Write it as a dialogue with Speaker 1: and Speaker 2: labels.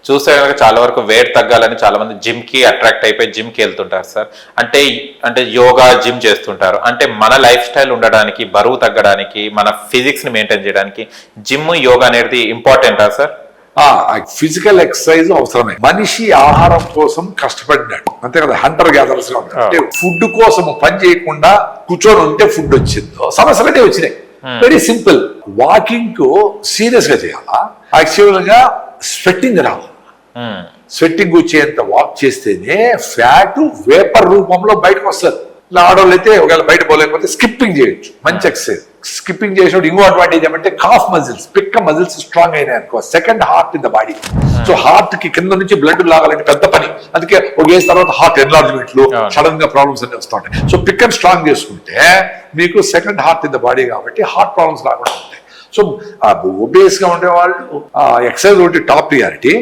Speaker 1: చూస్తే కనుక చాలా వరకు వెయిట్ తగ్గాలని చాలా మంది జిమ్ కి అట్రాక్ట్ అయిపోయి జిమ్ కి వెళ్తుంటారు సార్. అంటే యోగా జిమ్ చేస్తుంటారు. అంటే మన లైఫ్ స్టైల్ ఉండడానికి, బరువు తగ్గడానికి, మన ఫిజిక్స్ ని మెయింటైన్ చేయడానికి జిమ్ యోగా అనేది ఇంపార్టెంటా సార్?
Speaker 2: ఫిజికల్ ఎక్సర్సైజ్ అవసరమే. మనిషి ఆహారం కోసం కష్టపడినాడు అంతే కదా, హంటర్ గ్యాదర్స్ గా ఉంటాడు. అంటే ఫుడ్ కోసం పని చేయకుండా కూర్చొని ఉంటే ఫుడ్ వచ్చిందో సమస్యలనే వచ్చినాయి. Very simple. వాకింగ్ కు సీరియస్ గా చేయాలా, యాక్చువల్ గా స్వెట్టింగ్ రావాలి. స్వెట్టింగ్ వచ్చేంత వాక్ చేస్తేనే ఫ్యాట్ వేపర్ రూపంలో బయటకు వస్తుంది. ఇలా ఆడవాళ్ళు అయితే ఒకవేళ బయట పోలేకపోతే స్కిప్పింగ్ చేయొచ్చు, మంచి ఎక్సర్సైజ్. స్కిప్పింగ్ చేసినప్పుడు ఇంకో అడ్వాంటేజ్ ఏమంటే కాఫ్ మజిల్స్, పిక్క మజిల్స్ స్ట్రాంగ్ అయినాయి అనుకో, second heart in the body. So heart కి కింద నుంచి బ్లడ్ లాగాలంటే పెద్ద పని. అందుకే ఒక ఏజ్ తర్వాత హార్ట్ ఎన్లార్జ్మెంట్లు, సడన్ గా ప్రాబ్లమ్స్ అన్ని వస్తూ ఉంటాయి. సో పిక్ అండ్ స్ట్రాంగ్ చేసుకుంటే మీకు second heart in the body కాబట్టి హార్ట్ ప్రాబ్లమ్స్ రాకుండా ఉంటాయి. సో ఒబేస్ గా ఉండే వాళ్ళు ఎక్సర్సైజ్ ఒకటి టాప్ ప్రియారిటీ.